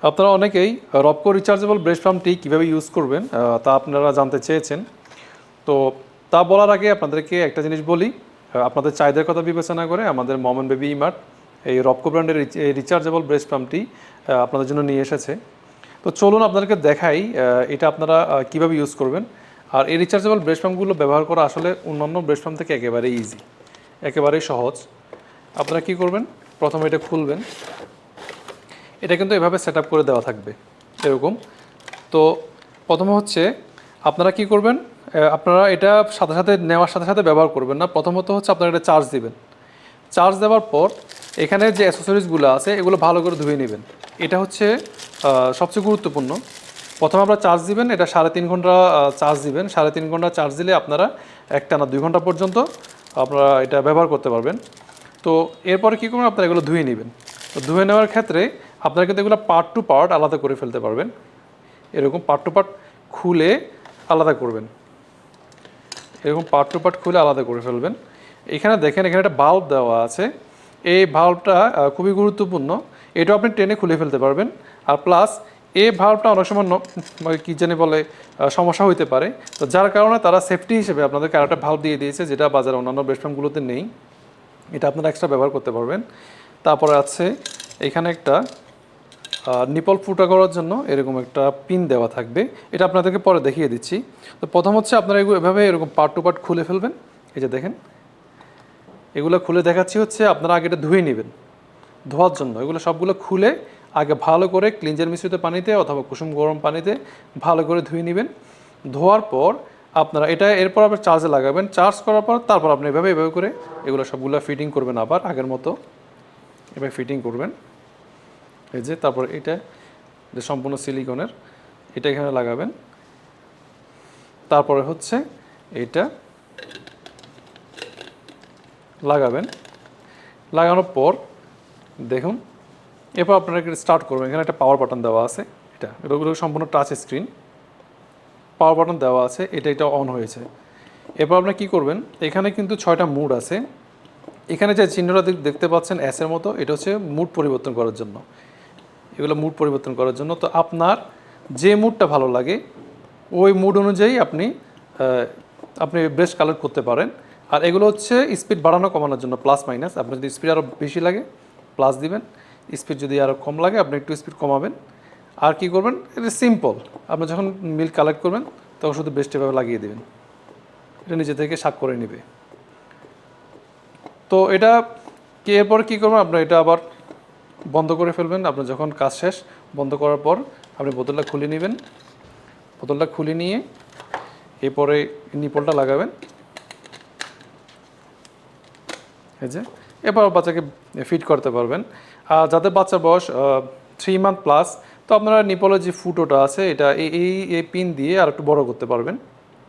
আপনারা অনেকেই রবকো rechargeable breast পাম্পটি কীভাবে ইউজ করবেন তা আপনারা জানতে চেয়েছেন। তো তা বলার আগে আপনাদেরকে একটা জিনিস বলি, আপনাদের চাহিদার কথা বিবেচনা করে আমাদের মম অ্যান্ড বেবি ইমার্ট এই রবকো ব্র্যান্ডের এই রিচার্জেবল ব্রেস্ট পাম্পটি আপনাদের জন্য নিয়ে এসেছে। তো চলুন আপনাদেরকে দেখাই এটা আপনারা কীভাবে ইউজ করবেন। আর এই রিচার্জেবল ব্রেস্ট পাম্পগুলো ব্যবহার করা আসলে অন্যান্য ব্রেস্ট পাম্প থেকে একেবারেই ইজি, একেবারেই সহজ। আপনারা কী করবেন, প্রথমে এটা খুলবেন। এটা কিন্তু এভাবে সেট আপ করে দেওয়া থাকবে এরকম। তো প্রথমে হচ্ছে আপনারা কি করবেন, আপনারা এটা সাথে সাথে নেওয়ার সাথে সাথে ব্যবহার করবেন না। প্রথমত হচ্ছে আপনারা এটা চার্জ দিবেন। চার্জ দেওয়ার পর এখানে যে অ্যাসেসরিজগুলো আছে এগুলো ভালো করে ধুয়ে নেবেন। এটা হচ্ছে সবচেয়ে গুরুত্বপূর্ণ। প্রথমে আপনারা চার্জ দিবেন, এটা 3.5 ঘন্টা চার্জ দিবেন। 3.5 ঘন্টা চার্জ দিলে আপনারা একটানা 2 ঘন্টা পর্যন্ত আপনারা এটা ব্যবহার করতে পারবেন। তো এরপরে কী করবেন, আপনারা এগুলো ধুয়ে নেবেন। তো ধুয়ে নেওয়ার ক্ষেত্রে আপনারা কিন্তু এগুলো পার্ট টু পার্ট আলাদা করে ফেলতে পারবেন। এরকম পার্ট টু পার্ট খুলে আলাদা করবেন, এরকম পার্ট টু পার্ট খুলে আলাদা করে ফেলবেন। এখানে দেখেন, এখানে একটা বাল্ব দেওয়া আছে। এই বাল্বটা খুবই গুরুত্বপূর্ণ, এটাও আপনি টেনে খুলে ফেলতে পারবেন। আর প্লাস এই বাল্বটা অনেক সময় কী জানি বলে সমস্যা হইতে পারে। তো যার কারণে তারা সেফটি হিসেবে আপনাদেরকে আরেকটা বাল্ব দিয়ে দিয়েছে, যেটা বাজারে অন্যান্য বেডরুমগুলোতে নেই। এটা আপনারা এক্সট্রা ব্যবহার করতে পারবেন। তারপরে আছে এখানে একটা নিপল ফুটা করার জন্য এরকম একটা পিন দেওয়া থাকবে, এটা আপনাদেরকে পরে দেখিয়ে দিচ্ছি। তো প্রথম হচ্ছে আপনারা এভাবে এরকম পার্ট টু পার্ট খুলে ফেলবেন। এই যে দেখেন, এগুলো খুলে দেখাচ্ছি হচ্ছে আপনারা আগে এটা ধুয়ে নেবেন। ধোয়ার জন্য এগুলো সবগুলো খুলে আগে ভালো করে ক্লিনজার মিশ্রিত পানিতে অথবা কুসুম গরম পানিতে ভালো করে ধুয়ে নেবেন। ধোয়ার পর আপনারা এটা এরপর আবার চার্জে লাগাবেন। চার্জ করার পর তারপর আপনি এভাবে করে এগুলো সবগুলো ফিটিং করবেন, আবার আগের মতো এভাবে ফিটিং করবেন। এই যে তারপর এটা যে সম্পূর্ণ সিলিকনের, এটা এখানে লাগাবেন। তারপরে হচ্ছে এইটা লাগাবেন। লাগানোর পর দেখুন, এরপর আপনারা স্টার্ট করবেন। এখানে একটা পাওয়ার বাটন দেওয়া আছে, এটাগুলো সম্পূর্ণ টাচ স্ক্রিন, পাওয়ার বাটন দেওয়া আছে। এটা অন হয়েছে। এরপর আপনারা কী করবেন, এখানে কিন্তু 6টা মুড আছে। এখানে যে চিহ্নটা দেখতে পাচ্ছেন এসের মতো, এটা হচ্ছে মুড পরিবর্তন করার জন্য। এগুলো মুড পরিবর্তন করার জন্য। তো আপনার যে মুডটা ভালো লাগে ওই মুড অনুযায়ী আপনি ব্রেস্ট কালেক্ট করতে পারেন। আর এগুলো হচ্ছে স্পিড বাড়ানো কমানোর জন্য, প্লাস মাইনাস। আপনার যদি স্পিড আরও বেশি লাগে প্লাস দিবেন, স্পিড যদি আরও কম লাগে আপনি একটু স্পিড কমাবেন। আর কি করবেন, এটা সিম্পল। আপনি যখন মিল্ক কালেক্ট করবেন তখন শুধু ব্রেস্ট এভাবে লাগিয়ে দেবেন, এটা নিজে থেকে শাক করে নেবে। তো এটা এরপর কী করবেন, আপনার এটা আবার বন্ধ করে ফেলবেন। আপনার যখন কাজ শেষ, বন্ধ করার পর আপনি বোতলটা খুলে নেবেন। বোতলটা খুলে নিয়ে এরপরে নিপলটা লাগাবেন। এই যে এরপর বাচ্চাকে ফিট করতে পারবেন। আর যাদের বাচ্চার বয়স 3 মান্থ প্লাস, তো আপনারা নিপলের যে ফুটোটা আছে এটা এই পিন দিয়ে আর একটু বড় করতে পারবেন।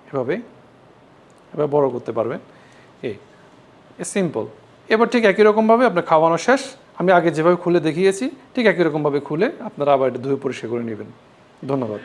এভাবে বড় করতে পারবেন। এই সিম্পল। এবার ঠিক একই রকমভাবে আপনার খাওয়ানো শেষ, আমি আগে যেভাবে খুলে দেখিয়েছি ঠিক একই রকমভাবে খুলে আপনারা আবার এটা ধুয়ে পরিষ্কার করে নেবেন। ধন্যবাদ।